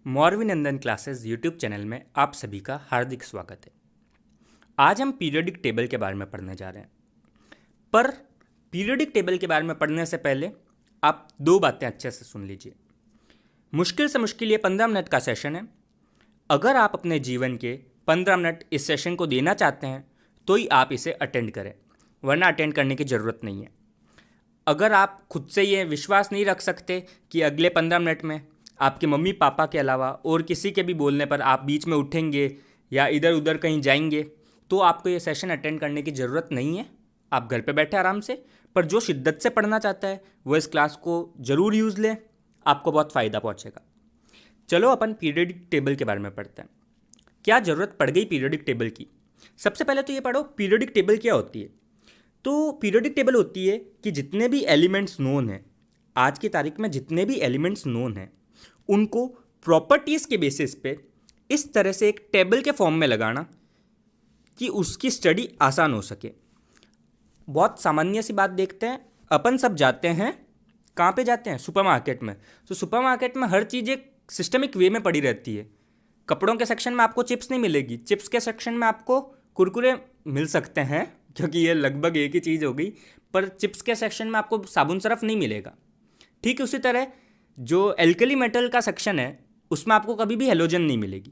Morbi classes YouTube channel में आप सभी का हार्दिक स्वागत है। आज हम पीरियोडिक टेबल के बारे में पढ़ने जा रहे हैं। पर पीरियोडिक टेबल के बारे में पढ़ने से पहले आप दो बातें अच्छे से सुन लीजिए। मुश्किल से मुश्किल ये 15 मिनट का सेशन है। अगर आप अपने जीवन के 15 मिनट इस सेशन को देना चाहते हैं तो ही आप इसे अटेंड करें, वरना अटेंड करने की ज़रूरत नहीं है। अगर आप खुद से ये विश्वास नहीं रख सकते कि अगले 15 मिनट में आपके मम्मी पापा के अलावा और किसी के भी बोलने पर आप बीच में उठेंगे या इधर उधर कहीं जाएंगे, तो आपको ये सेशन अटेंड करने की ज़रूरत नहीं है। आप घर पे बैठे आराम से, पर जो शिद्दत से पढ़ना चाहता है वो इस क्लास को ज़रूर यूज़ लें, आपको बहुत फ़ायदा पहुँचेगा। चलो अपन पीरियोडिक टेबल के बारे में पढ़ते हैं। क्या ज़रूरत पड़ गई पीरियोडिक टेबल की? सबसे पहले तो ये पढ़ो पीरियोडिक टेबल क्या होती है। तो पीरियोडिक टेबल होती है कि जितने भी एलिमेंट्स नोन हैं, आज की तारीख में जितने भी एलिमेंट्स नोन हैं, उनको प्रॉपर्टीज़ के बेसिस पे इस तरह से एक टेबल के फॉर्म में लगाना कि उसकी स्टडी आसान हो सके। बहुत सामान्य सी बात देखते हैं। अपन सब जाते हैं, कहाँ पे जाते हैं? सुपरमार्केट में। तो सुपरमार्केट में हर चीज़ एक सिस्टमिक वे में पड़ी रहती है। कपड़ों के सेक्शन में आपको चिप्स नहीं मिलेगी, चिप्स के सेक्शन में आपको कुरकुरे मिल सकते हैं, क्योंकि ये लगभग एक ही चीज़ हो गई। पर चिप्स के सेक्शन में आपको साबुन सरफ नहीं मिलेगा। ठीक उसी तरह जो एल्कली मेटल का सेक्शन है, उसमें आपको कभी भी हेलोजन नहीं मिलेगी।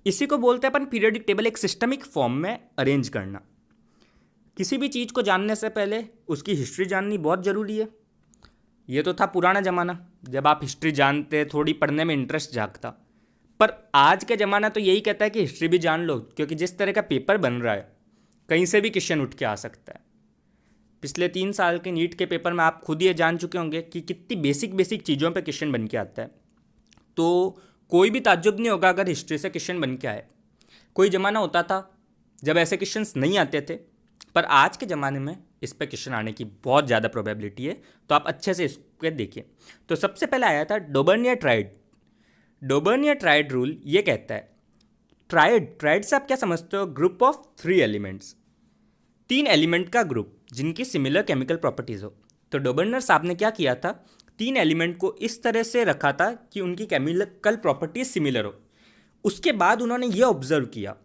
इसी को बोलते हैं अपन पीरियोडिक टेबल, एक सिस्टमिक फॉर्म में अरेंज करना। किसी भी चीज़ को जानने से पहले उसकी हिस्ट्री जाननी बहुत ज़रूरी है। ये तो था पुराना ज़माना, जब आप हिस्ट्री जानते, थोड़ी पढ़ने में इंटरेस्ट जागता। पर आज का ज़माना तो यही कहता है कि हिस्ट्री भी जान लो, क्योंकि जिस तरह का पेपर बन रहा है कहीं से भी क्वेश्चन उठ के आ सकता है। पिछले 3 साल के नीट के पेपर में आप खुद ये जान चुके होंगे कि कितनी बेसिक चीज़ों पे क्वेश्चन बन के आता है। तो कोई भी ताज्जुब नहीं होगा अगर हिस्ट्री से क्वेश्चन बन के आए। कोई ज़माना होता था जब ऐसे क्वेश्चंस नहीं आते थे, पर आज के ज़माने में इस पे क्वेश्चन आने की बहुत ज़्यादा प्रोबेबिलिटी है। तो आप अच्छे से इसको देखिए। तो सबसे पहले आया था डोबर्नियर ट्राइड। डोबर्नियर ट्राइड रूल ये कहता है, ट्राइड से आप क्या समझते हो? ग्रुप ऑफ 3 एलिमेंट्स, 3 एलिमेंट का ग्रुप जिनकी सिमिलर केमिकल प्रॉपर्टीज़ हो। तो डोबर्नर साहब ने क्या किया था, 3 एलिमेंट को इस तरह से रखा था कि उनकी केमिकल प्रॉपर्टीज सिमिलर हो। उसके बाद उन्होंने ये ऑब्जर्व किया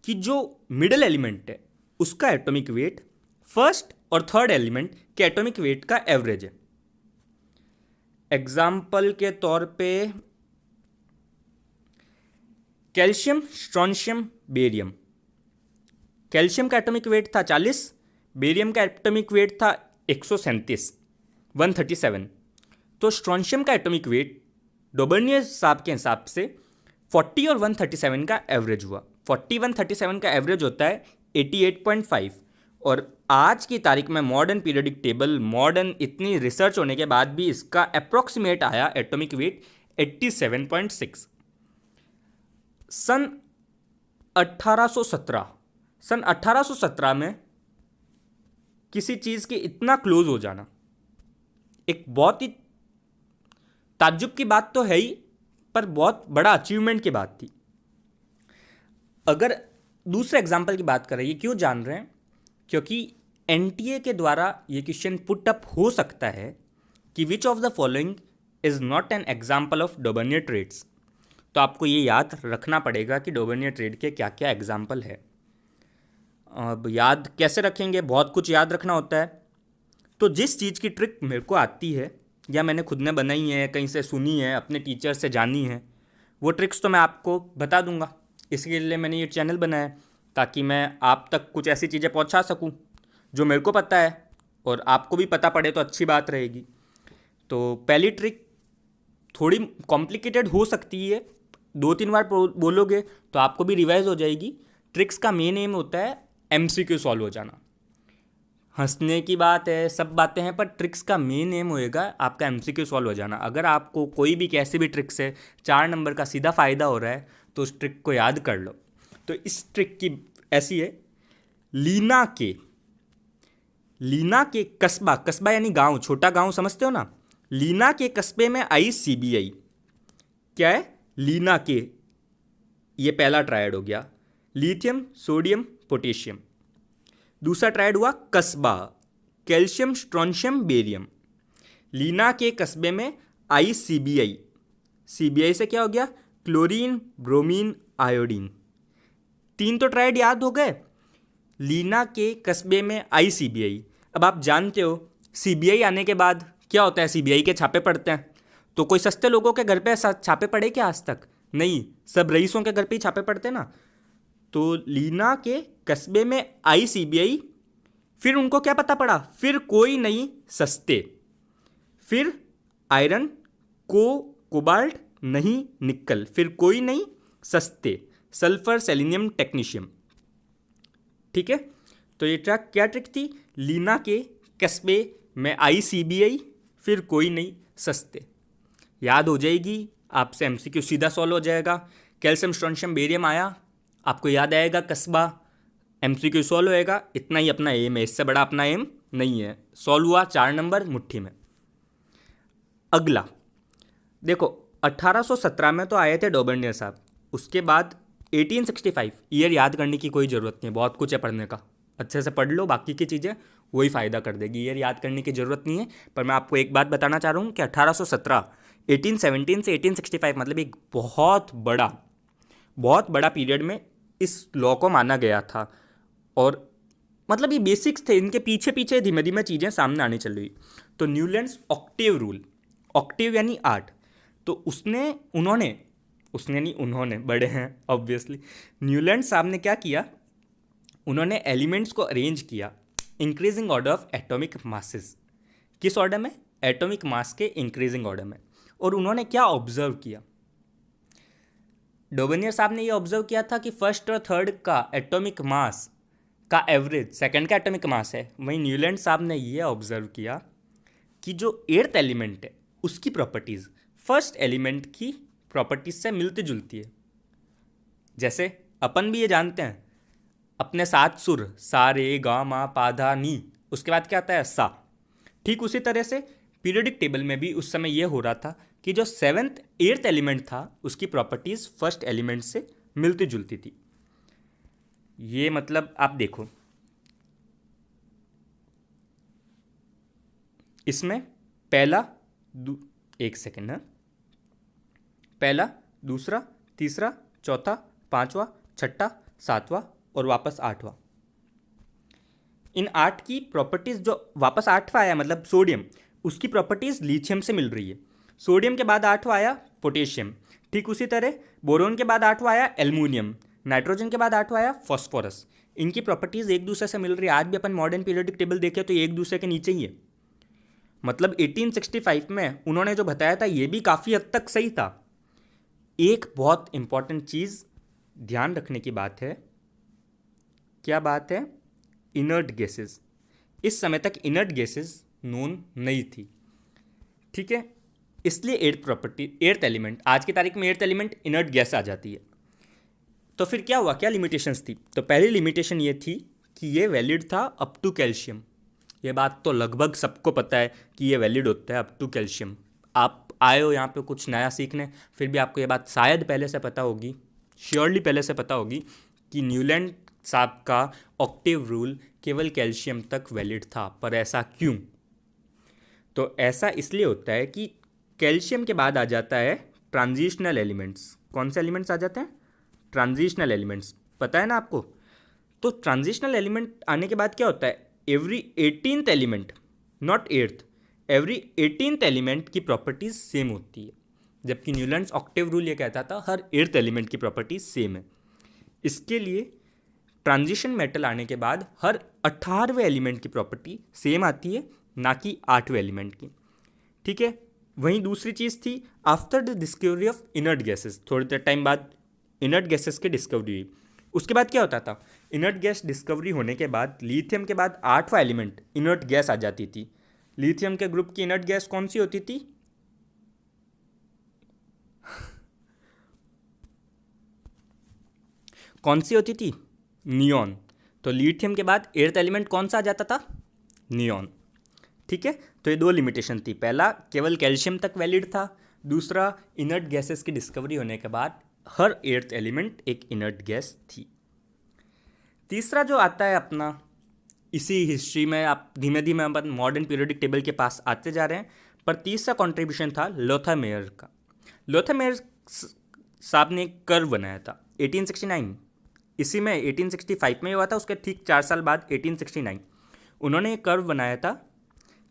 कि जो मिडल एलिमेंट है उसका एटॉमिक वेट फर्स्ट और थर्ड एलिमेंट के एटॉमिक वेट का एवरेज है। एग्जाम्पल के तौर पे कैल्शियम, स्ट्रोंशियम, बेरियम। कैल्शियम का एटॉमिक वेट था 40, बेरियम का एटॉमिक वेट था 137, 137। तो स्ट्रोंशियम का एटॉमिक वेट डोबर्नियर साहब के हिसाब से 40 और 137 का एवरेज हुआ। 40, 137 का एवरेज होता है 88.5। और आज की तारीख में मॉडर्न पीरियोडिक टेबल, मॉडर्न इतनी रिसर्च होने के बाद भी इसका अप्रॉक्सीमेट आया एटॉमिक वेट 87.6। सन 1817 में किसी चीज़ के इतना क्लोज हो जाना एक बहुत ही ताज्जुब की बात तो है ही, पर बहुत बड़ा अचीवमेंट की बात थी। अगर दूसरे एग्जाम्पल की बात करें, ये क्यों जान रहे हैं? क्योंकि एनटीए के द्वारा ये क्वेश्चन पुट अप हो सकता है कि which of the following is not an example of Dobereiner triads. तो आपको ये याद रखना पड़ेगा कि डोबर्नियर ट्रेड के क्या क्या एग्जाम्पल है। अब याद कैसे रखेंगे? बहुत कुछ याद रखना होता है। तो जिस चीज़ की ट्रिक मेरे को आती है या मैंने खुद ने बनाई है, कहीं से सुनी है, अपने टीचर से जानी है, वो ट्रिक्स तो मैं आपको बता दूंगा। इसके लिए मैंने ये चैनल बनाया है, ताकि मैं आप तक कुछ ऐसी चीज़ें पहुंचा सकूं जो मेरे को पता है और आपको भी पता पड़े तो अच्छी बात रहेगी। तो पहली ट्रिक थोड़ी कॉम्प्लिकेटेड हो सकती है, 2-3 बार बोलोगे तो आपको भी रिवाइज हो जाएगी। ट्रिक्स का मेन एम होता है एमसीक्यू सॉल्व हो जाना। हंसने की बात है, सब बातें हैं, पर ट्रिक्स का मेन एम होएगा आपका एमसीक्यू सॉल्व हो जाना। अगर आपको कोई भी कैसी भी ट्रिक से 4 नंबर का सीधा फ़ायदा हो रहा है तो उस ट्रिक को याद कर लो। तो इस ट्रिक की ऐसी है, लीना के कस्बा यानी गांव, छोटा गांव समझते हो ना। लीना के कस्बे में आई सीबीआई। क्या है? लीना के, ये पहला ट्रायड हो गया, लिथियम, सोडियम, पोटेशियम। दूसरा ट्रायड हुआ कस्बा, कैल्शियम, स्ट्रोंशियम, बेरियम। लीना के कस्बे में आई सीबीआई, CBI से क्या हो गया, क्लोरीन, ब्रोमीन, आयोडीन। 3 तो ट्रायड याद हो गए। लीना के कस्बे में आई CBI। अब आप जानते हो CBI आने के बाद क्या होता है, CBI के छापे पड़ते हैं। तो कोई सस्ते लोगों के घर पे छापे पड़े क्या आज तक? नहीं, सब रईसों के घर पे ही छापे पड़ते ना। तो लीना के कस्बे में आई CBI। फिर उनको क्या पता पड़ा, फिर कोई नहीं, सस्ते। फिर आयरन, कोबाल्ट नहीं, निकल, फिर कोई नहीं, सस्ते, सल्फर, सेलेनियम, टेक्नीशियम। ठीक है, तो ये ट्रैक क्या ट्रिक थी, लीना के कस्बे में आई CBI, फिर कोई नहीं, सस्ते। याद हो जाएगी, आपसे MCQ सीधा सॉल्व हो जाएगा। कैल्शियम, स्ट्रोंशियम, बेरियम आया, आपको याद आएगा कस्बा, MCQ सॉल्व होएगा। इतना ही अपना एम है, इससे बड़ा अपना एम नहीं है। सॉल्व हुआ, 4 नंबर मुट्ठी में। अगला देखो, 1817 में तो आए थे डॉबर्नियर साहब। उसके बाद 1865, ईयर याद करने की कोई ज़रूरत नहीं है, बहुत कुछ है पढ़ने का, अच्छे से पढ़ लो, बाकी की चीज़ें वही फ़ायदा कर देगी, ईयर याद करने की ज़रूरत नहीं है। पर मैं आपको एक बात बताना चाह रहा हूँ कि 1817, 1817 से 1865 मतलब एक बहुत बड़ा पीरियड में इस लॉ को माना गया था। और मतलब ये बेसिक्स थे, इनके पीछे पीछे धीमे धीमे चीज़ें सामने आने चल रही। तो न्यूलैंड्स ऑक्टेव रूल, ऑक्टेव यानी 8, तो उन्होंने बड़े हैं ऑब्वियसली। न्यूलैंड साहब ने क्या किया, उन्होंने एलिमेंट्स को अरेंज किया increasing order of atomic masses. किस ऑर्डर में, एटॉमिक मास के इंक्रीजिंग ऑर्डर में। और उन्होंने क्या ऑब्जर्व किया, डॉबर्नियर साहब ने ये ऑब्जर्व किया था कि फर्स्ट और थर्ड का एटॉमिक मास का एवरेज सेकंड का एटॉमिक मास है। वहीं न्यूलैंड साहब ने ये ऑब्जर्व किया कि जो 8th एलिमेंट है उसकी प्रॉपर्टीज़ फर्स्ट एलिमेंट की प्रॉपर्टीज से मिलती जुलती है। जैसे अपन भी ये जानते हैं, अपने 7 सुर सा रे गा मा पा धा नी, उसके बाद क्या आता है, सा। ठीक उसी तरह से पीरियोडिक टेबल में भी उस समय ये हो रहा था कि जो 7th 8th एलिमेंट था उसकी प्रॉपर्टीज़ फर्स्ट एलिमेंट से मिलती जुलती थी। ये मतलब आप देखो, इसमें एक सेकेंड है, पहला, दूसरा, तीसरा, चौथा, पांचवा, छठा, सातवां और वापस 8वां। इन 8 की प्रॉपर्टीज़, जो वापस 8वां आया मतलब सोडियम, उसकी प्रॉपर्टीज़ लिथियम से मिल रही है। सोडियम के बाद 8वां आया पोटेशियम। ठीक उसी तरह बोरोन के बाद 8वां आया एल्युमिनियम। नाइट्रोजन के बाद 8वां आया फॉस्फोरस। इनकी प्रॉपर्टीज़ एक दूसरे से मिल रही है। आज भी अपन मॉडर्न पीरियोडिक टेबल देखें तो ये एक दूसरे के नीचे ही है। मतलब 1865 में उन्होंने जो बताया था ये भी काफ़ी हद तक सही था। एक बहुत इंपॉर्टेंट चीज़ ध्यान रखने की बात है, क्या बात है, इनर्ट गैसेस। इस समय तक इनर्ट गैसेस नोन नहीं थी। ठीक है, इसलिए 8th एलिमेंट, आज की तारीख में 8th एलिमेंट इनर्ट गैस आ जाती है। तो फिर क्या हुआ, क्या लिमिटेशंस थी? तो पहली लिमिटेशन ये थी कि ये वैलिड था अप टू कैल्शियम। ये बात तो लगभग सबको पता है कि ये वैलिड होता है अप टू कैल्शियम। आप आए हो यहाँ पे कुछ नया सीखने, फिर भी आपको ये बात शायद पहले से पता होगी, श्योरली पहले से पता होगी कि न्यूलैंड साहब का ऑक्टेव रूल केवल कैल्शियम तक वैलिड था। पर ऐसा क्यों? तो ऐसा इसलिए होता है कि कैल्शियम के बाद आ जाता है ट्रांजिशनल एलिमेंट्स। कौन से एलिमेंट्स आ जाते हैं? ट्रांजिशनल एलिमेंट्स, पता है ना आपको। तो ट्रांजिशनल एलिमेंट आने के बाद क्या होता है, every 18th element, not 8th, every 18th element की प्रॉपर्टीज सेम होती है। जबकि न्यूलैंड्स ऑक्टेव रूल ये कहता था हर 8th एलिमेंट की प्रॉपर्टीज सेम है। इसके लिए ट्रांजिशन मेटल आने के बाद हर 18वें एलिमेंट की प्रॉपर्टी सेम आती है, ना कि 8वें एलिमेंट की। ठीक है, वहीं दूसरी चीज़ थी, after the discovery of inert gases, थोड़े देर टाइम बाद इनर्ट गैसेस की डिस्कवरी हुई। उसके बाद क्या होता था, इनर्ट गैस डिस्कवरी होने के बाद लिथियम के बाद 8वां एलिमेंट इनर्ट गैस आ जाती थी। लिथियम के ग्रुप की इनर्ट गैस कौन सी होती थी? कौन सी होती थी? नियॉन। तो लिथियम के बाद 8th एलिमेंट कौन सा आ जाता था? नियॉन। ठीक है, तो ये 2 लिमिटेशन थी। पहला, केवल कैल्शियम तक वैलिड था। दूसरा, इनर्ट गैसेस की डिस्कवरी होने के बाद हर 8th एलिमेंट एक इनर्ट गैस थी। तीसरा जो आता है अपना, इसी हिस्ट्री में आप धीमे धीमे अपन मॉडर्न पीरियोडिक टेबल के पास आते जा रहे हैं, पर तीसरा कंट्रीब्यूशन था लोथर मेयर का। लोथर मेयर साहब ने एक कर्व बनाया था 1869, इसी में 1865 में हुआ था, उसके ठीक 4 साल बाद 1869 उन्होंने एक कर्व बनाया था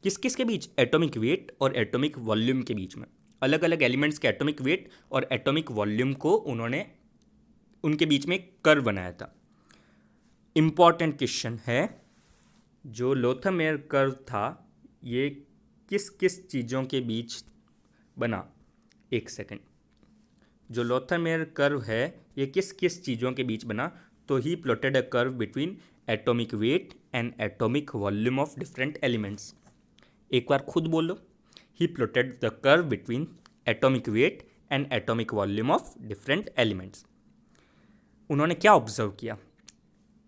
किस किस के बीच, एटॉमिक वेट और एटॉमिक वॉल्यूम के बीच में। अलग अलग एलिमेंट्स के एटॉमिक वेट और एटॉमिक वॉल्यूम को उन्होंने उनके बीच में एक कर्व बनाया था। इम्पॉर्टेंट क्वेश्चन है, जो लोथर मेयर कर्व था ये किस किस चीज़ों के बीच बना, एक सेकंड, जो लोथर मेयर कर्व है ये किस किस चीज़ों के बीच बना, तो he plotted a curve between atomic weight and atomic volume of different elements. एक बार खुद बोलो, he plotted the curve between atomic weight and atomic volume of different elements. उन्होंने क्या ऑब्जर्व किया,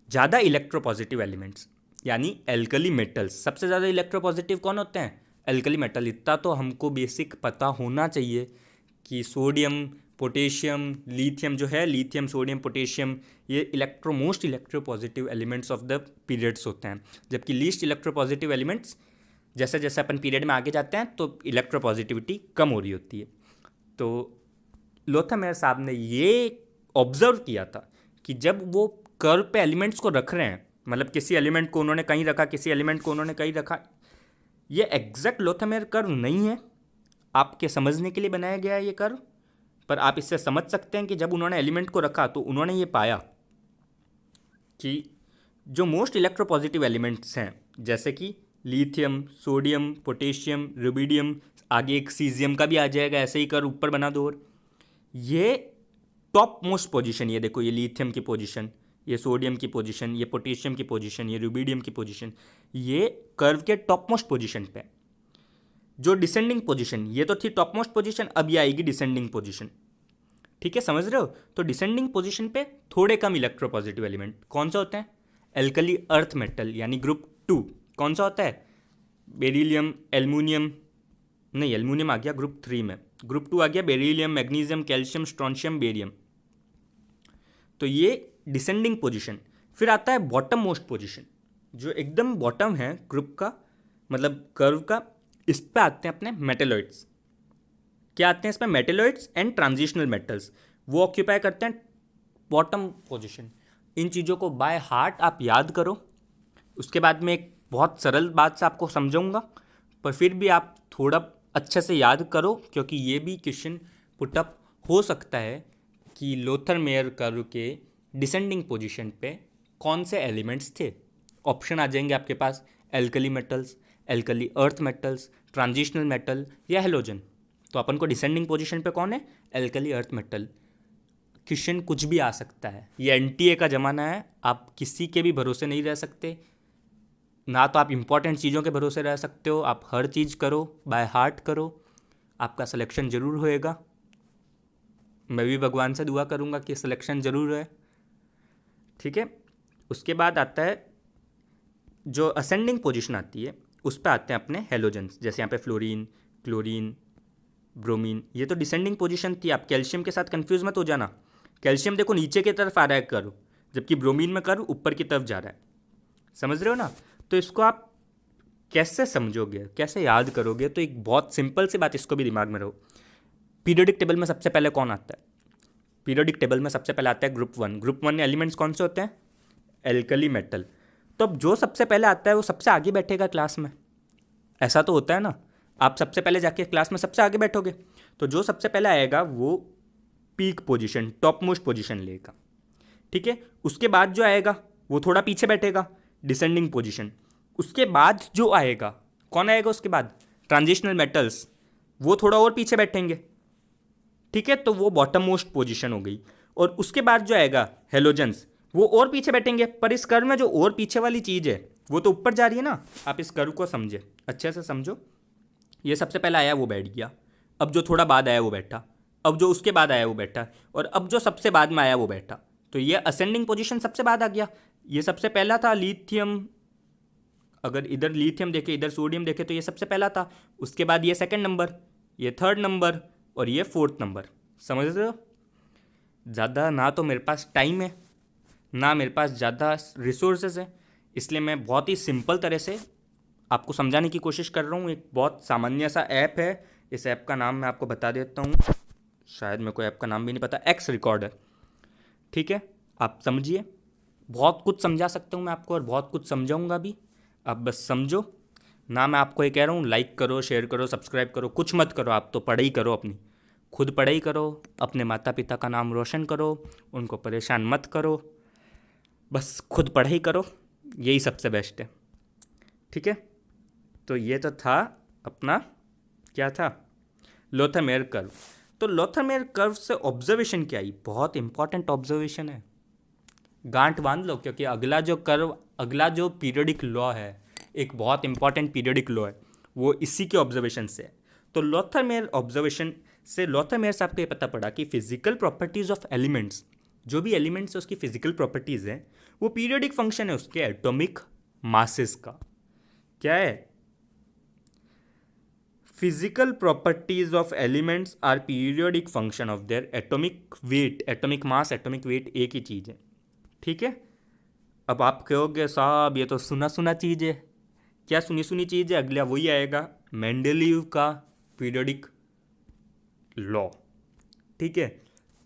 ज़्यादा इलेक्ट्रोपॉजिटिव एलिमेंट्स यानी एल्कली मेटल्स, सबसे ज़्यादा इलेक्ट्रोपॉजिटिव कौन होते हैं, एल्कली मेटल। इतना तो हमको बेसिक पता होना चाहिए कि सोडियम, पोटेशियम, लिथियम जो है, लिथियम, सोडियम, पोटेशियम, ये most electropositive elements of the periods होते हैं, जबकि लीस्ट इलेक्ट्रोपॉजिटिव एलिमेंट्स जैसे जैसे अपन पीरियड में आगे जाते हैं तो इलेक्ट्रोपॉजिटिविटी कम हो रही होती है। तो लोथर मेयर साहब ने ये ऑब्जर्व किया था कि जब वो कर्व पे एलिमेंट्स को रख रहे हैं, मतलब किसी एलिमेंट को उन्होंने कहीं रखा, किसी एलिमेंट को उन्होंने कहीं रखा, ये एग्जैक्ट लोथर मेयर कर्व नहीं है, आपके समझने के लिए बनाया गया है ये कर्व। पर आप इससे समझ सकते हैं कि जब उन्होंने एलिमेंट को रखा तो उन्होंने ये पाया कि जो मोस्ट इलेक्ट्रोपॉजिटिव एलिमेंट्स हैं, जैसे कि लिथियम, सोडियम, पोटेशियम, रुबिडियम, आगे एक सीजियम का भी आ जाएगा, ऐसे ही कर्व ऊपर बना दो, और ये टॉप मोस्ट पोजीशन, ये देखो, ये लिथियम की पोजीशन, ये सोडियम की पोजीशन, ये पोटेशियम की पोजीशन, ये रुबिडियम की पोजीशन, ये कर्व के टॉप मोस्ट पोजीशन पे। जो डिसेंडिंग पोजीशन, ये तो थी टॉप मोस्ट पोजीशन, अब ये आएगी डिसेंडिंग पोजीशन, ठीक है, समझ रहे हो। तो डिसेंडिंग पोजीशन पे थोड़े कम इलेक्ट्रोपॉजिटिव एलिमेंट कौन सा होते हैं, एल्कली अर्थ मेटल यानी ग्रुप 2। कौन सा होता है, बेरिलियम, एल्यूमिनियम, नहीं एल्यूमिनियम आ गया ग्रुप 3 में, ग्रुप 2 आ गया beryllium, magnesium, calcium, strontium, barium. तो ये डिसेंडिंग पोजीशन। फिर आता है बॉटम मोस्ट पोजीशन, जो एकदम बॉटम है ग्रुप का, मतलब कर्व का, इस पे आते हैं अपने मेटेलॉइड्स। क्या आते हैं इसमें, मेटेलॉइड्स एंड ट्रांजिशनल मेटल्स, वो ऑक्यूपाई करते हैं बॉटम पोजीशन। इन चीज़ों को बाय हार्ट आप याद करो, उसके बाद में एक बहुत सरल बात से आपको समझाऊंगा, पर फिर भी आप थोड़ा अच्छे से याद करो, क्योंकि ये भी क्वेश्चन पुटअप हो सकता है कि लोथर मेयर कर्व के डिसेंडिंग पोजीशन पे कौन से एलिमेंट्स थे। ऑप्शन आ जाएंगे आपके पास, alkali metals, alkali earth metals, transitional metal या हेलोजन। तो अपन को डिसेंडिंग पोजीशन पे कौन है, एल्कली अर्थ मेटल। क्वेश्चन कुछ भी आ सकता है, ये एनटीए का ज़माना है, आप किसी के भी भरोसे नहीं रह सकते, ना तो आप इंपॉर्टेंट चीज़ों के भरोसे रह सकते हो, आप हर चीज़ करो, बाय हार्ट करो, आपका सिलेक्शन ज़रूर होएगा। मैं भी भगवान से दुआ करूँगा कि सिलेक्शन ज़रूर है, ठीक है। उसके बाद आता है जो असेंडिंग पोजीशन आती है, उस पर आते हैं अपने हेलोजन्स, जैसे यहाँ पे फ्लोरीन, क्लोरीन, ब्रोमीन, ये तो डिसेंडिंग पोजीशन थी। आप कैल्शियम के साथ कंफ्यूज मत हो जाना, कैल्शियम देखो नीचे की तरफ आ रहा है कर्व, जबकि ब्रोमीन में कर्व ऊपर की तरफ जा रहा है, समझ रहे हो ना। तो इसको आप कैसे समझोगे, कैसे याद करोगे, तो एक बहुत सिंपल सी बात, इसको भी दिमाग में रहो। पीरियोडिक टेबल में सबसे पहले कौन आता है, पीरियोडिक टेबल में सबसे पहले आता है ग्रुप 1। ग्रुप 1 में एलिमेंट्स कौन से होते हैं, एल्कली मेटल। तो अब जो सबसे पहले आता है वो सबसे आगे बैठेगा क्लास में, ऐसा तो होता है ना, आप सबसे पहले जाके क्लास में सबसे आगे बैठोगे, तो जो सबसे पहले आएगा वो peak position, top most position लेगा, ठीक है। उसके बाद जो आएगा वो थोड़ा पीछे बैठेगा, डिसेंडिंग पोजीशन। उसके बाद जो आएगा, कौन आएगा उसके बाद, ट्रांजिशनल मेटल्स, वो थोड़ा और पीछे बैठेंगे, ठीक है, तो वो बॉटम मोस्ट पोजीशन हो गई। और उसके बाद जो आएगा हेलोजन्स, वो और पीछे बैठेंगे, पर इस कर्व में जो और पीछे वाली चीज़ है वो तो ऊपर जा रही है ना। आप इस कर्व को समझे, अच्छे से समझो, ये सबसे पहले आया वो बैठ गया, अब जो थोड़ा बाद आया वो बैठा, अब जो उसके बाद आया वो बैठा, और अब जो सबसे बाद में आया वो बैठा। तो ये असेंडिंग पोजीशन सबसे बाद आ गया। ये सबसे पहला था लिथियम, अगर इधर लिथियम देखे इधर सोडियम देखे तो ये सबसे पहला था, उसके बाद ये सेकंड नंबर, ये थर्ड नंबर, और ये फोर्थ नंबर। समझ रहे हो, ज़्यादा ना तो मेरे पास टाइम है, ना मेरे पास ज़्यादा रिसोर्सेज है, इसलिए मैं बहुत ही सिंपल तरह से आपको समझाने की कोशिश कर रहा हूँ। एक बहुत सामान्य सा ऐप है, इस ऐप का नाम मैं आपको बता देता हूँ, शायद मेरे को ऐप का नाम भी नहीं पता, एक्स रिकॉर्डर। ठीक है, आप समझिए, बहुत कुछ समझा सकता हूँ मैं आपको और बहुत कुछ समझाऊंगा भी, आप बस समझो ना। मैं आपको ये कह रहा हूँ, लाइक करो, शेयर करो, सब्सक्राइब करो, कुछ मत करो, आप तो पढ़ाई करो अपनी, खुद पढ़ाई करो, अपने माता पिता का नाम रोशन करो, उनको परेशान मत करो, बस खुद पढ़ाई करो, यही सबसे बेस्ट है। ठीक है, तो ये तो था अपना, क्या था, लोथरमेयर कर्व। तो लोथरमेयर कर्व से ऑब्जर्वेशन क्या आई, बहुत इंपॉर्टेंट ऑब्जर्वेशन है, गांठ बांध लो, क्योंकि अगला जो पीरियोडिक लॉ है, एक बहुत इंपॉर्टेंट पीरियोडिक लॉ है, वो इसी के ऑब्जर्वेशन से है। तो लोथरमेयर ऑब्जर्वेशन से लोथरमेयर साहब को ये पता पड़ा कि फिजिकल प्रॉपर्टीज ऑफ एलिमेंट्स, जो भी एलिमेंट्स है उसकी फिजिकल प्रॉपर्टीज है, वो पीरियोडिक फंक्शन है उसके एटॉमिक मासेस का। क्या है, physical properties of elements are periodic function of their atomic weight. Atomic mass, atomic weight एक ही चीज़ है। ठीक है, अब आप कहोगे साहब ये तो सुना सुना चीज़ है। क्या सुनी सुनी चीज़ है, अगला वही आएगा, मेंडेलीव का पीरियोडिक लॉ। ठीक है,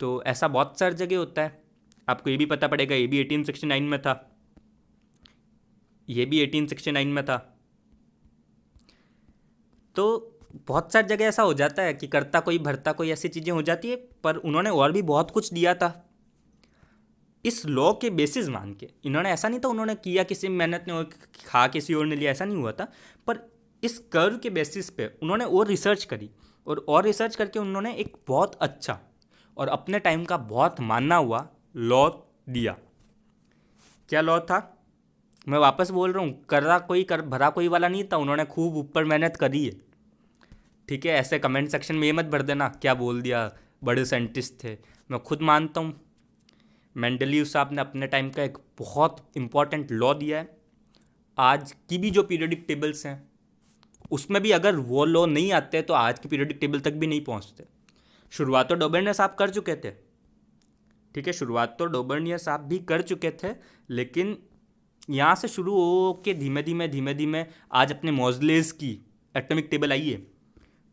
तो ऐसा बहुत सारी जगह होता है, आपको ये भी पता पड़ेगा, ये भी 1869 में था, ये भी 1869 में था। तो बहुत सारी जगह ऐसा हो जाता है कि करता कोई भरता कोई, ऐसी चीज़ें हो जाती है, पर उन्होंने और भी बहुत कुछ दिया था इस लॉ के बेसिस मान के। इन्होंने ऐसा नहीं था उन्होंने किया किसी मेहनत ने और खा किसी और ने लिया, ऐसा नहीं हुआ था, पर इस कर्व के बेसिस पे उन्होंने और रिसर्च करी, और रिसर्च करके उन्होंने एक बहुत अच्छा और अपने टाइम का बहुत माना हुआ लॉ दिया। क्या लॉ था, मैं वापस बोल रहा हूँ, करा कोई कर भरा कोई वाला नहीं था, उन्होंने खूब ऊपर मेहनत करी है। ठीक है, ऐसे कमेंट सेक्शन में ये मत भर देना क्या बोल दिया, बड़े साइंटिस्ट थे, मैं खुद मानता हूँ मेंडलीव साहब ने अपने टाइम का एक बहुत इंपॉर्टेंट लॉ दिया है। आज की भी जो पीरियोडिक टेबल्स हैं उसमें भी अगर वो लॉ नहीं आते तो आज की पीरियोडिक टेबल तक भी नहीं पहुंचते। शुरुआत तो डोबर्नियर साहब कर चुके थे, ठीक है, शुरुआत तो डोबर्नियर साहब भी कर चुके थे, लेकिन यहाँ से शुरू हो के धीमे धीमे आज अपने मोज़लेस की एटॉमिक टेबल आई है,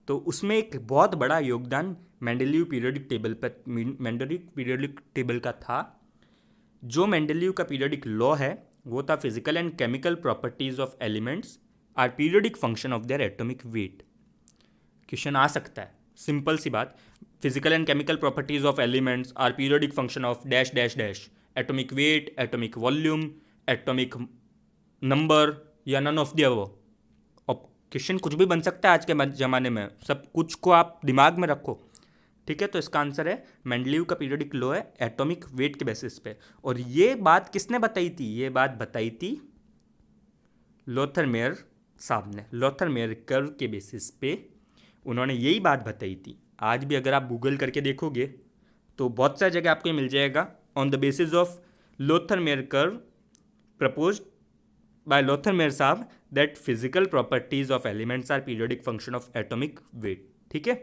तो उसमें एक बहुत बड़ा योगदान मेंडेलीव पीरियोडिक टेबल पर, मेंडेलीव पीरियोडिक टेबल का था। जो मेंडेलीव का पीरियोडिक लॉ है वो था physical and chemical properties of elements are periodic function of their atomic weight. Question आ सकता है, सिंपल सी बात, physical and chemical properties of elements are periodic function of dash dash dash, atomic weight, atomic volume, atomic number, या none of the above. अब question कुछ भी बन सकता है आज के ज़माने में, सब कुछ को आप दिमाग में रखो। ठीक है, तो इसका आंसर है मेंडलीव का पीरियोडिक लॉ है एटॉमिक वेट के बेसिस पे। और ये बात किसने बताई थी, ये बात बताई थी लोथरमेयर साहब ने, लोथरमेयर कर्व के बेसिस पे उन्होंने यही बात बताई थी। आज भी अगर आप गूगल करके देखोगे तो बहुत सारी जगह आपको मिल जाएगा, on the basis of Lothar Meyer curve proposed by Lothar Meyer साहब that physical properties of elements are periodic function of atomic weight. ठीक है,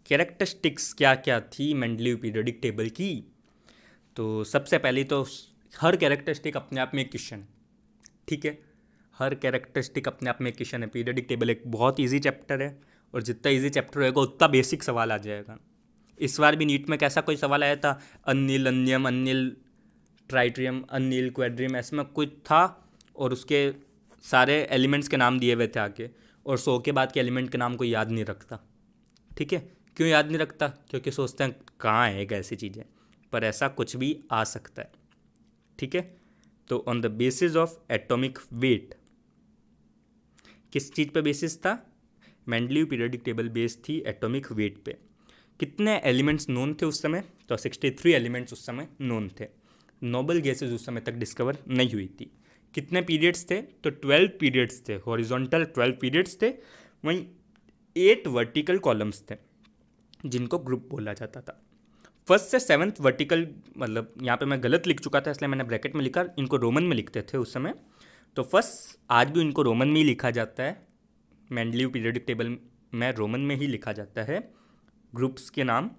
कैरेक्टरिस्टिक्स क्या क्या थी मेंडलीव पीरियोडिक टेबल की। तो सबसे पहले तो हर कैरेक्टरिस्टिक अपने आप में एक क्वेश्चन है। ठीक है, हर कैरेक्टरिस्टिक अपने आप में एक क्वेश्चन है। पीरियोडिक टेबल एक बहुत इजी चैप्टर है, और जितना इजी चैप्टर होएगा उतना बेसिक सवाल आ जाएगा। इस बार भी नीट में कैसा कोई सवाल आया था, अनिल अन्यम, अनिल ट्राइट्रियम, अनिल क्वाड्रियम, ऐसे में कुछ था, और उसके सारे एलिमेंट्स के नाम दिए हुए थे आगे, और 100 के बाद के एलिमेंट के नाम कोई याद नहीं रखता। ठीक है, क्यों याद नहीं रखता, क्योंकि सोचते हैं कहाँ आएगा ऐसी चीज़ें, पर ऐसा कुछ भी आ सकता है। ठीक है, तो on the basis of atomic wait, किस चीज़ पे बेसिस था, मेंडलीव पीरियोडिक टेबल बेस्ड थी एटॉमिक वेट पे। कितने एलिमेंट्स नोन थे उस समय, तो 63 एलिमेंट्स उस समय नोन थे। नोबल गैसेज उस समय तक डिस्कवर नहीं हुई थी। कितने पीरियड्स थे, तो 12 पीरियड्स थे, हॉरिजॉन्टल 12 पीरियड्स थे, वहीं 8 वर्टिकल कॉलम्स थे जिनको ग्रुप बोला जाता था। फर्स्ट से 7th वर्टिकल, मतलब यहाँ पे मैं गलत लिख चुका था इसलिए मैंने ब्रैकेट में लिखा, इनको रोमन में लिखते थे उस समय, तो फर्स्ट आज भी इनको रोमन में ही लिखा जाता है। मेंडलीव पीरियोडिक टेबल में रोमन में ही लिखा जाता है ग्रुप्स के नाम।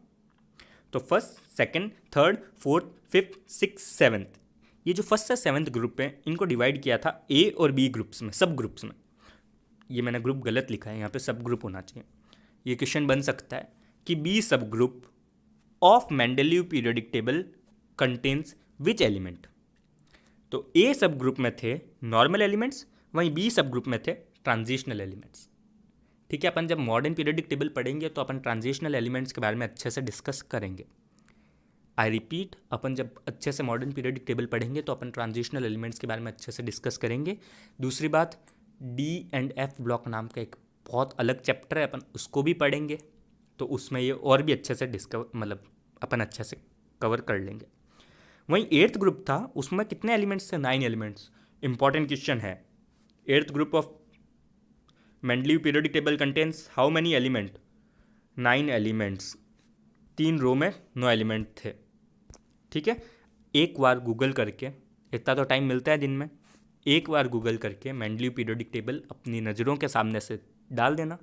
तो first, second, third, fourth, fifth, six, seventh, ये जो फर्स्ट से 7th ग्रुप है इनको डिवाइड किया था ए और बी ग्रुप्स में, सब ग्रुप्स में। ये मैंने ग्रुप गलत लिखा है, यहाँ पे सब ग्रुप होना चाहिए। ये क्वेश्चन बन सकता है कि बी सब group of Mendeleev periodic table contains which element. तो ए सब ग्रुप में थे नॉर्मल एलिमेंट्स, वहीं बी सब ग्रुप में थे ट्रांजिशनल एलिमेंट्स। ठीक है, अपन जब मॉडर्न पीरियोडिक टेबल पढ़ेंगे तो अपन ट्रांजिशनल एलिमेंट्स के बारे में अच्छे से डिस्कस करेंगे। आई रिपीट, अपन जब अच्छे से मॉडर्न पीरियोडिक टेबल पढ़ेंगे तो अपन ट्रांजिशनल एलिमेंट्स के बारे में अच्छे से डिस्कस करेंगे। दूसरी बात, डी एंड एफ ब्लॉक नाम का एक बहुत अलग चैप्टर है, अपन उसको भी पढ़ेंगे, तो उसमें ये और भी अच्छे से अपन अच्छे से कवर कर लेंगे। वहीं एट्थ ग्रुप था, उसमें कितने एलिमेंट्स थे? 9 एलिमेंट्स। इंपॉर्टेंट क्वेश्चन है, eighth group of Mendeleev periodic table contains how many element? 9 elements. 3 रो में 9 एलिमेंट थे। ठीक है, एक बार गूगल करके, इतना तो टाइम मिलता है दिन में, एक बार गूगल करके मेंडलीव पीरियोडिक टेबल अपनी नज़रों के सामने से डाल देना।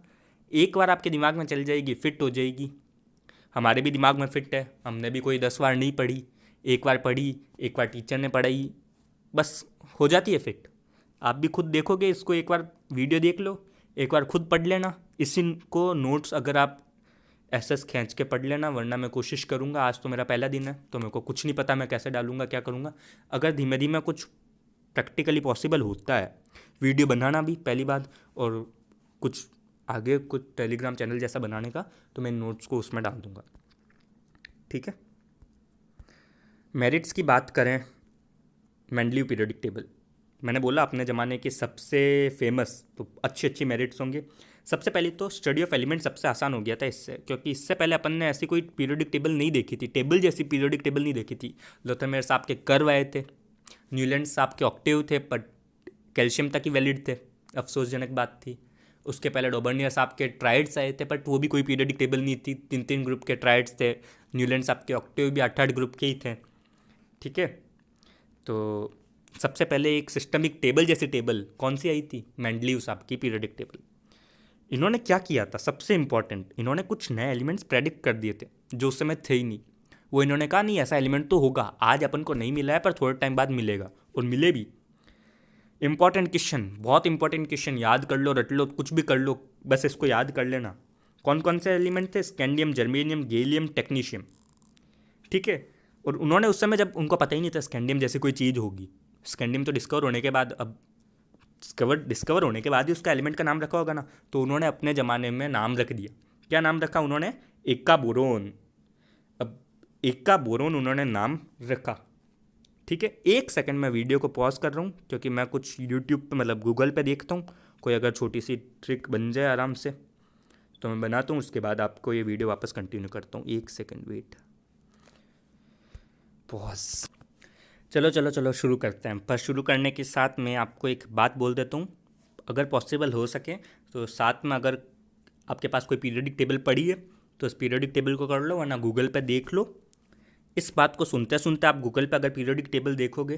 एक बार आपके दिमाग में चल जाएगी, फिट हो जाएगी। हमारे भी दिमाग में फिट है, हमने भी कोई 10 बार नहीं पढ़ी, एक बार पढ़ी, एक बार टीचर ने पढ़ाई, बस हो जाती है फिट। आप भी खुद देखोगे इसको, एक बार वीडियो देख लो, एक बार खुद पढ़ लेना। इसी को नोट्स अगर आप ऐसे खींच के पढ़ लेना, वरना मैं कोशिश करूँगा, आज तो मेरा पहला दिन है तो मेरे को कुछ नहीं पता मैं कैसे डालूँगा, क्या करूँगा। अगर धीमे धीमे कुछ प्रैक्टिकली पॉसिबल होता है, वीडियो बनाना भी पहली बात, और कुछ आगे कुछ टेलीग्राम चैनल जैसा बनाने का, तो मैं नोट्स को उसमें डाल दूँगा। ठीक है, मेरिट्स की बात करें मेंडलीव पीरियोडिक टेबल, मैंने बोला अपने ज़माने के सबसे फेमस, तो अच्छी मेरिट्स होंगे। सबसे पहले तो स्टडी ऑफ एलिमेंट सबसे आसान हो गया था इससे, क्योंकि इससे पहले अपन ने ऐसी कोई पीरियोडिक टेबल नहीं देखी थी, टेबल जैसी पीरियोडिक टेबल नहीं देखी थी। लोथरमेयर साहब के कर्व आए थे, न्यूलैंड साहब के ऑक्टेव थे, पर कैल्शियम तक ही वैलिड थे, अफसोसजनक बात थी। उसके पहले डोबर्नियर साहब के ट्राइड्स आए थे, बट वो भी कोई पीरियोडिक टेबल नहीं थी, 3 ग्रुप के ट्राइड्स थे। न्यूलैंड साहब के ऑक्टेव भी 8 ग्रुप के ही थे। ठीक है, तो सबसे पहले एक सिस्टमिक टेबल जैसी टेबल कौन सी आई थी? मेंडलीव साहब की पीरियोडिक टेबल। इन्होंने क्या किया था, सबसे इंपॉर्टेंट, इन्होंने कुछ नए एलिमेंट्स प्रेडिक्ट कर दिए थे जो उस समय थे ही नहीं। वो इन्होंने कहा नहीं, ऐसा एलिमेंट तो होगा, आज अपन को नहीं मिला है पर थोड़े टाइम बाद मिलेगा, और मिले भी। इंपॉर्टेंट क्वेश्चन, बहुत इंपॉर्टेंट क्वेश्चन, याद कर लो, रट लो, कुछ भी कर लो, बस इसको याद कर लेना। कौन कौन से एलिमेंट थे? Scandium, germanium, gallium, technetium. ठीक है, और उन्होंने उस समय, जब उनको पता ही नहीं था स्कैंडियम जैसी कोई चीज़ होगी, स्कैंडियम तो डिस्कवर होने के बाद, अब डिस्कवर होने के बाद ही उसका एलिमेंट का नाम रखा होगा ना, तो उन्होंने अपने ज़माने में नाम रख दिया। क्या नाम रखा उन्होंने? एक्का बोरोन। अब एक्का बोरोन उन्होंने नाम रखा। ठीक है, 1 सेकंड मैं वीडियो को पॉज कर रहा हूँ, क्योंकि मैं कुछ यूट्यूब पे गूगल पे देखता हूँ, कोई अगर छोटी सी ट्रिक बन जाए आराम से तो मैं बनाता हूँ, उसके बाद आपको ये वीडियो वापस कंटिन्यू करता हूँ। 1 सेकंड वेट, पॉज। चलो शुरू करते हैं। पर शुरू करने के साथ मैं आपको एक बात बोल देता हूँ, अगर पॉसिबल हो सके तो साथ में अगर आपके पास कोई पीरियोडिक टेबल पड़ी है तो उस पीरियोडिक टेबल को कर लो, वरना गूगल पे देख लो। इस बात को सुनते सुनते आप गूगल पे अगर पीरियोडिक टेबल देखोगे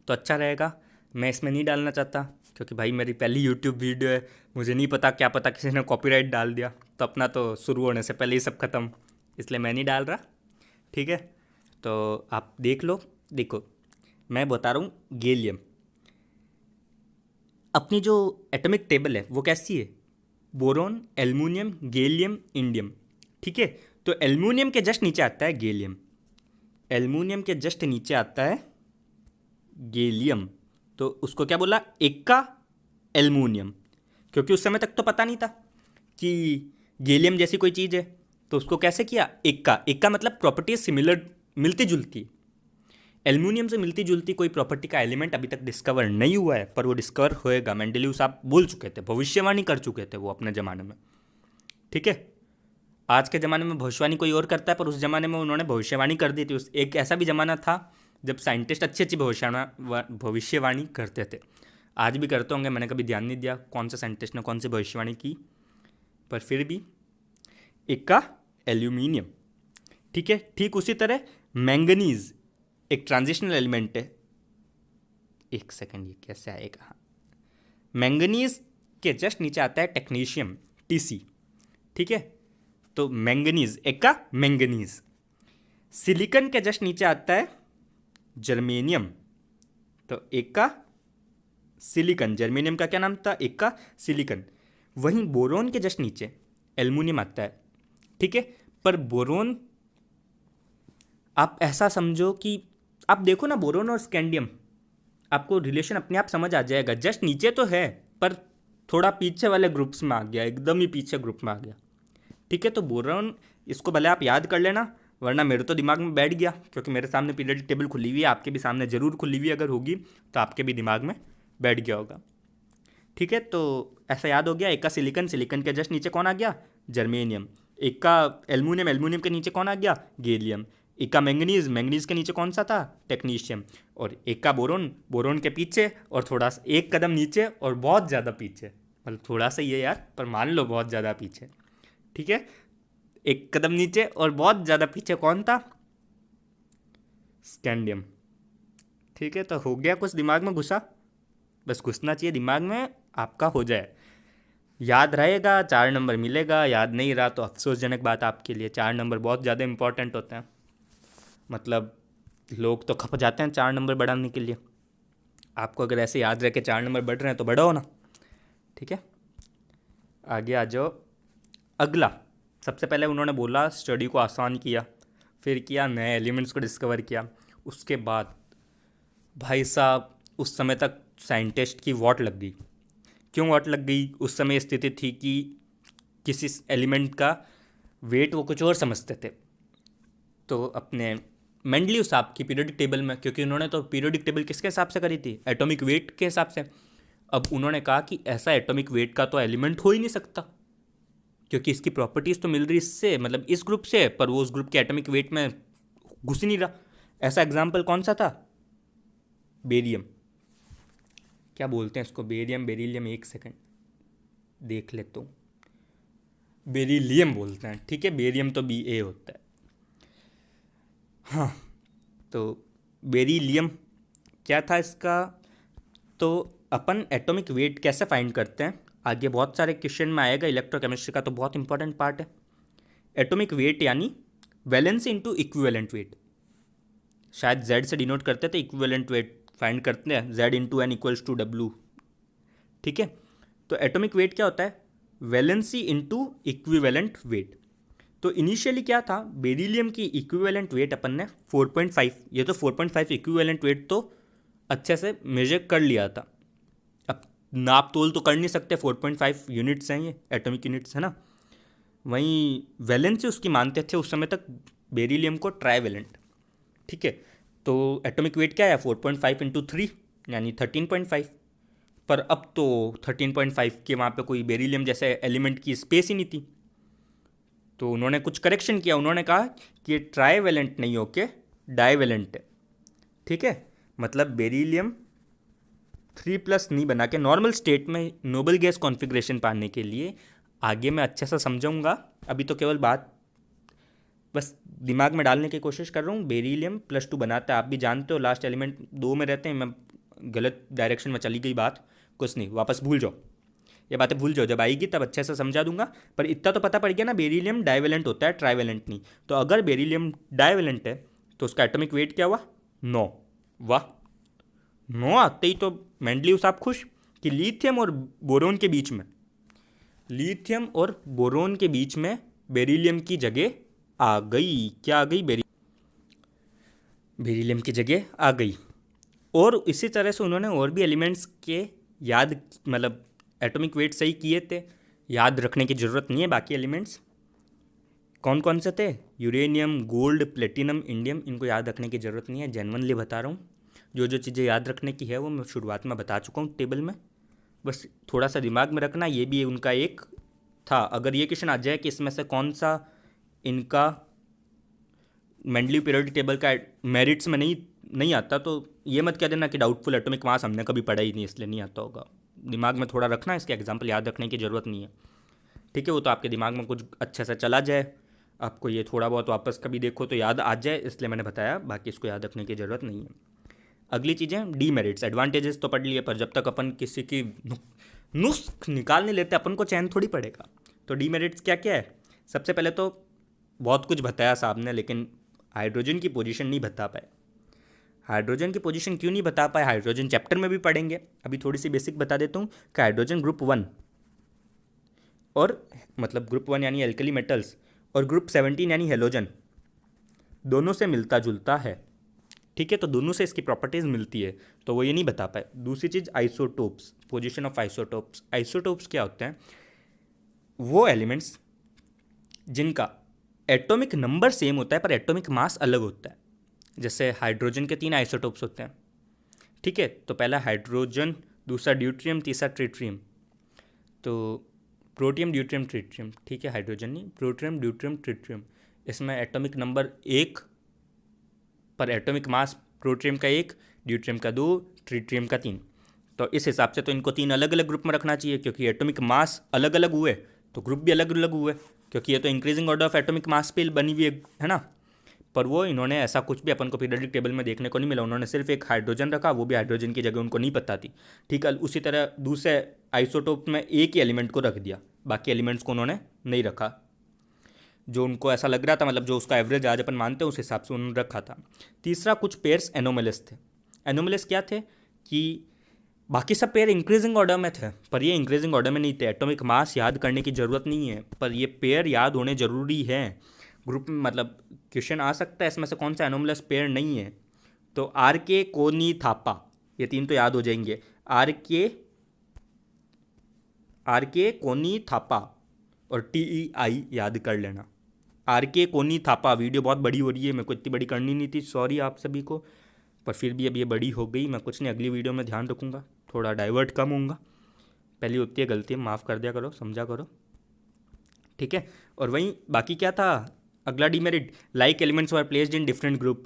तो अच्छा रहेगा। मैं इसमें नहीं डालना चाहता, क्योंकि भाई मेरी पहली यूट्यूब वीडियो है, मुझे नहीं पता, क्या पता किसी ने कॉपीराइट डाल दिया तो अपना तो शुरू होने से पहले ही सब ख़त्म, इसलिए मैं नहीं डाल रहा। ठीक है, तो आप देख लो। देखो, मैं बता रहा हूँ, गैलियम अपनी जो एटॉमिक टेबल है वो कैसी है? Boron, aluminium, gallium, indium. ठीक है, तो एल्युमिनियम के जस्ट नीचे आता है गैलियम, एल्युमिनियम के जस्ट नीचे आता है गैलियम। तो उसको क्या बोला? एक्का एल्युमिनियम, क्योंकि उस समय तक तो पता नहीं था कि गैलियम जैसी कोई चीज़ है, तो उसको कैसे किया? एक्का। एक्का मतलब प्रॉपर्टीज सिमिलर, मिलती जुलती। एल्युमिनियम से मिलती जुलती कोई प्रॉपर्टी का एलिमेंट अभी तक डिस्कवर नहीं हुआ है, पर वो डिस्कवर होएगा। मेंडलीव साहब बोल चुके थे, भविष्यवाणी कर चुके थे वो अपने ज़माने में। ठीक है, आज के ज़माने में भविष्यवाणी कोई और करता है, पर उस ज़माने में उन्होंने भविष्यवाणी कर दी थी। उस एक ऐसा भी ज़माना था जब साइंटिस्ट अच्छी भविष्यवाणी करते थे। आज भी करते होंगे, मैंने कभी ध्यान नहीं दिया कौन से साइंटिस्ट ने कौन सी भविष्यवाणी की, पर फिर भी एक का एल्यूमिनियम। ठीक है, ठीक उसी तरह मैंगनीज एक ट्रांजिशनल एलिमेंट है। 1 सेकंड, ये कैसे आएगा? हाँ, मैंगनीज के जस्ट नीचे आता है टेक्नीशियम, टीसी। ठीक है, तो मैंगनीज, एक का मैंगनीज। सिलिकॉन के जस्ट नीचे आता है जर्मेनियम, तो एक का सिलिकॉन। जर्मेनियम का क्या नाम था? एक का सिलिकॉन। वहीं बोरोन के जस्ट नीचे एल्युमिनियम आता है, ठीक है। पर बोरोन, आप ऐसा समझो कि आप देखो ना बोरोन और स्कैंडियम, आपको रिलेशन अपने आप समझ आ जाएगा। जस्ट नीचे तो है पर थोड़ा पीछे वाले ग्रुप्स में आ गया, एकदम ही पीछे ग्रुप में आ गया, ठीक है। तो बोरोन, इसको भले आप याद कर लेना, वरना मेरे तो दिमाग में बैठ गया, क्योंकि मेरे सामने पीरियोडिक टेबल खुली हुई है, आपके भी सामने ज़रूर खुली हुई अगर होगी तो आपके भी दिमाग में बैठ गया होगा, ठीक है। तो ऐसा याद हो गया। एक का सिलिकन, सिलिकन के जस्ट नीचे कौन आ गया, जर्मेनियम। एक का एल्युमिनियम, एल्युमिनियम के नीचे कौन आ गया, गैलियम। एक का मैंगनीज, मैंगनीज के नीचे कौन सा था, टेक्नीशियम। और एक का बोरोन, बोरोन के पीछे और थोड़ा सा एक कदम नीचे और बहुत ज़्यादा पीछे, मतलब थोड़ा सा ही है यार, पर मान लो बहुत ज़्यादा पीछे, ठीक है। एक कदम नीचे और बहुत ज़्यादा पीछे कौन था, स्कैंडियम, ठीक है। तो हो गया कुछ दिमाग में घुसा, बस घुसना चाहिए दिमाग में, आपका हो जाए, याद रहेगा, 4 नंबर मिलेगा। याद नहीं रहा तो अफसोसजनक बात आपके लिए, 4 नंबर बहुत ज़्यादा इंपॉर्टेंट होते हैं, मतलब लोग तो खप जाते हैं 4 नंबर बढ़ाने के लिए। आपको अगर ऐसे याद रह के 4 नंबर बढ़ रहे हैं तो बढ़ाओ ना, ठीक है। आगे आ जाओ। अगला, सबसे पहले उन्होंने बोला स्टडी को आसान किया, फिर किया नए एलिमेंट्स को डिस्कवर किया, उसके बाद भाई साहब उस समय तक साइंटिस्ट की वॉट लग गई। क्यों वॉट लग गई, उस समय स्थिति थी कि किसी एलिमेंट का वेट वो कुछ और समझते थे। तो अपने मेंडलीव साहब की पीरियोडिक टेबल में, क्योंकि उन्होंने तो पीरियोडिक टेबल किसके हिसाब से करी थी, एटॉमिक वेट के हिसाब से। अब उन्होंने कहा कि ऐसा एटॉमिक वेट का तो एलिमेंट हो ही नहीं सकता, क्योंकि इसकी प्रॉपर्टीज़ तो मिल रही इससे, मतलब इस ग्रुप से, पर वो उस ग्रुप के एटॉमिक वेट में घुस ही नहीं रहा। ऐसा एग्जाम्पल कौन सा था, बेरियम। क्या बोलते हैं इसको, बेरियम, बेरिलियम, एक सेकंड देख लेता हूँ। बेरिलियम बोलते हैं, ठीक है। बेरियम तो Ba होता है, हाँ। तो बेरिलियम क्या था इसका, तो अपन एटॉमिक वेट कैसे फाइंड करते हैं, आगे बहुत सारे क्वेश्चन में आएगा, इलेक्ट्रोकेमिस्ट्री का तो बहुत इंपॉर्टेंट पार्ट है। एटॉमिक वेट यानी वैलेंसी इंटू इक्विवेलेंट वेट, शायद Z से डिनोट करते थे, इक्विवेलेंट वेट फाइंड करते हैं Z into n equals to W, ठीक है। तो एटॉमिक वेट क्या होता है, वैलेंसी इंटू इक्विवेलेंट वेट। तो इनिशियली क्या था, बेरिलियम की इक्विवेलेंट वेट अपन ने 4.5, ये तो 4.5 इक्विवेलेंट वेट तो अच्छे से मेजर कर लिया था। अब नाप तोल तो कर नहीं सकते, 4.5 यूनिट्स हैं, ये एटॉमिक यूनिट्स है ना। वहीं वैलेंसी उसकी मानते थे उस समय तक बेरिलियम को ट्राईवेलेंट, ठीक है। तो एटॉमिक वेट क्या है, 4.5 इंटू 3 यानी 13.5। पर अब तो 13.5 के वहाँ पे कोई बेरिलियम जैसे एलिमेंट की स्पेस ही नहीं थी। तो उन्होंने कुछ करेक्शन किया, उन्होंने कहा कि ये ट्राईवेलेंट नहीं होके डाईवेलेंट है, ठीक है। मतलब बेरिलियम 3+ नहीं बना के नॉर्मल स्टेट में नोबल गैस कॉन्फ़िगरेशन पाने के लिए, आगे मैं अच्छे से समझाऊंगा, अभी तो केवल बात बस दिमाग में डालने की कोशिश कर रहा हूँ। बेरिलियम +2 बनाता है, आप भी जानते हो, लास्ट एलिमेंट 2 में रहते हैं। मैं गलत डायरेक्शन में चली गई बात, कुछ नहीं, वापस भूल जाओ, ये बातें भूल जाओ, जब आएगी तब अच्छे से समझा दूंगा। पर इतना तो पता पड़ गया ना, बेरिलियम डाईवेलेंट होता है, ट्राईवेलेंट नहीं। तो अगर बेरिलियम डाईवेलेंट है तो उसका एटॉमिक वेट क्या हुआ, 9। वाह, 9 आते ही तो मेंडलीव साहब खुश कि लिथियम और बोरोन के बीच में, लिथियम और बोरोन के बीच में बेरिलियम की जगह आ गई। क्या आ गई, बेरिलियम की जगह आ गई। और इसी तरह से उन्होंने और भी एलिमेंट्स के याद, मतलब एटॉमिक वेट सही किए थे, याद रखने की ज़रूरत नहीं है। बाकी एलिमेंट्स कौन कौन से थे, यूरेनियम, गोल्ड, प्लेटिनम, इंडियम, इनको याद रखने की ज़रूरत नहीं है, जेन्युइनली बता रहा हूँ। जो जो चीज़ें याद रखने की है वो मैं शुरुआत में बता चुका हूँ टेबल में, बस थोड़ा सा दिमाग में रखना। ये भी उनका एक था, अगर ये क्वेश्चन आ जाए कि इसमें से कौन सा इनका मेंडलीव पीरियोडिक टेबल का मेरिट्स में नहीं आता, तो ये मत कह देना कि डाउटफुल एटॉमिक मास हमने कभी पढ़ा ही नहीं इसलिए नहीं आता होगा। दिमाग में थोड़ा रखना, इसके एग्जाम्पल याद रखने की ज़रूरत नहीं है, ठीक है। वो तो आपके दिमाग में कुछ अच्छे से चला जाए, आपको ये थोड़ा बहुत वापस कभी देखो तो याद आ जाए, इसलिए मैंने बताया, बाकी इसको याद रखने की ज़रूरत नहीं है। अगली चीज़ें डीमेरिट्स, एडवांटेजेस तो पढ़ लिए, पर जब तक अपन किसी की नुस्ख निकाल नहीं लेते अपन को चैन थोड़ी पड़ेगा। तो डीमेरिट्स क्या क्या है, सबसे पहले तो बहुत कुछ बताया साहब ने, लेकिन हाइड्रोजन की पोजीशन नहीं बता पाए। हाइड्रोजन की पोजीशन क्यों नहीं बता पाए, हाइड्रोजन चैप्टर में भी पढ़ेंगे, अभी थोड़ी सी बेसिक बता देता हूँ कि हाइड्रोजन ग्रुप 1 और मतलब ग्रुप 1 यानी एल्कली मेटल्स और ग्रुप 17 यानी हेलोजन दोनों से मिलता जुलता है। ठीक है, तो दोनों से इसकी प्रॉपर्टीज़ मिलती है, तो वो ये नहीं बता पाए। दूसरी चीज़ isotopes, position of isotopes. Isotopes क्या होते हैं? वो एलिमेंट्स जिनका एटॉमिक नंबर सेम होता है पर एटॉमिक मास अलग होता है। जैसे हाइड्रोजन के 3 आइसोटोप्स होते हैं। ठीक है, तो पहला हाइड्रोजन, दूसरा ड्यूट्रियम, तीसरा ट्रिटियम। तो प्रोटियम, ड्यूट्रियम, ट्रिटियम। ठीक है, हाइड्रोजन नहीं, प्रोटियम, ड्यूट्रियम, ट्रिटियम। इसमें एटॉमिक नंबर 1 पर एटॉमिक मास प्रोटियम का 1, ड्यूट्रियम का 2, ट्रिटियम का 3। तो इस हिसाब से तो इनको 3 अलग अलग ग्रुप में रखना चाहिए, क्योंकि एटॉमिक मास अलग अलग हुए तो ग्रुप भी अलग अलग हुए, क्योंकि ये तो increasing order of atomic mass पे बनी हुई है ना। पर वो इन्होंने ऐसा कुछ भी अपन को पीरियोडिक टेबल में देखने को नहीं मिला। उन्होंने सिर्फ एक हाइड्रोजन रखा, वो भी हाइड्रोजन की जगह उनको नहीं पता थी। ठीक है, उसी तरह दूसरे आइसोटोप में एक ही एलिमेंट को रख दिया, बाकी एलिमेंट्स को उन्होंने नहीं रखा। जो उनको ऐसा लग रहा था, मतलब जो उसका एवरेज आज अपन मानते हैं उस हिसाब से उन्होंने रखा था। तीसरा, कुछ पेयर्स एनोमलस थे। एनोमलस क्या थे कि बाकी सब पेयर इंक्रीजिंग ऑर्डर में थे, पर ये इंक्रीजिंग ऑर्डर में नहीं थे। एटॉमिक मास याद करने की ज़रूरत नहीं है, पर ये पेयर याद होने ज़रूरी है ग्रुप में। मतलब क्वेश्चन आ सकता है इसमें से कौन सा एनोमलस पेयर नहीं है, तो आर के, कोनी, थापा, ये 3 तो याद हो जाएंगे। आर के, कोनी, थापा और TEI याद कर लेना। आर के, कोनी, थापा। वीडियो बहुत बड़ी हो रही है, मेरे को इतनी बड़ी करनी नहीं थी, सॉरी आप सभी को, पर फिर भी अब ये बड़ी हो गई। मैं कुछ नहीं, अगली वीडियो में ध्यान रखूँगा, थोड़ा डाइवर्ट कम होऊंगा। पहली होती है गलती, माफ़ कर दिया करो, समझा करो। ठीक है, और वहीं बाकी क्या था, अगला demerit, like elements were placed in different group.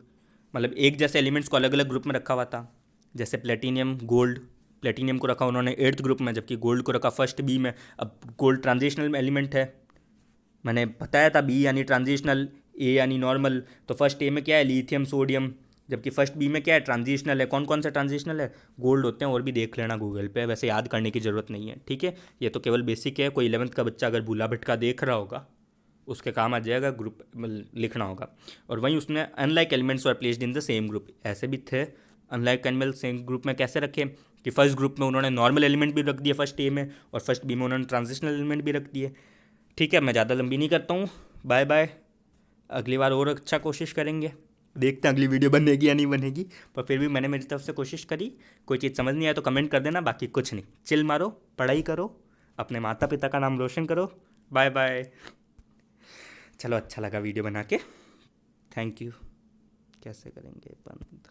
मतलब एक जैसे एलिमेंट्स को अलग अलग ग्रुप में रखा हुआ था। जैसे प्लेटिनियम, गोल्ड। प्लेटिनियम को रखा उन्होंने 8th ग्रुप में, जबकि गोल्ड को रखा फर्स्ट बी में। अब गोल्ड ट्रांजिशनल एलिमेंट है, मैंने बताया था, बी यानी ट्रांजिशनल, ए यानी नॉर्मल। तो फर्स्ट ए में क्या है, लिथियम, सोडियम, जबकि फर्स्ट बी में क्या है, ट्रांजिशनल है। कौन कौन से ट्रांजिशनल है? गोल्ड होते हैं, और भी देख लेना गूगल पे, वैसे याद करने की ज़रूरत नहीं है। ठीक है, ये तो केवल बेसिक है, कोई 11th का बच्चा अगर भूला भटका देख रहा होगा उसके काम आ जाएगा, ग्रुप लिखना होगा। और वहीं उसने unlike elements were placed in the same group, ऐसे भी थे। अनलाइक एनिमल सेम ग्रुप में कैसे रखे कि फर्स्ट ग्रुप में उन्होंने नॉर्मल एलिमेंट भी रख दिए फर्स्ट ए में, और फर्स्ट बी में उन्होंने ट्रांजिशनल एलिमेंट भी रख दिए। ठीक है, मैं ज़्यादा लंबी नहीं करता हूँ, बाय बाय। अगली बार और अच्छा कोशिश करेंगे, देखते हैं अगली वीडियो बनेगी या नहीं बनेगी, पर फिर भी मैंने मेरी तरफ से कोशिश करी। कोई चीज़ समझ नहीं आया तो कमेंट कर देना, बाकी कुछ नहीं, चिल मारो, पढ़ाई करो, अपने माता पिता का नाम रोशन करो। Bye bye. चलो, अच्छा लगा वीडियो बना के, थैंक यू। कैसे करेंगे बंद?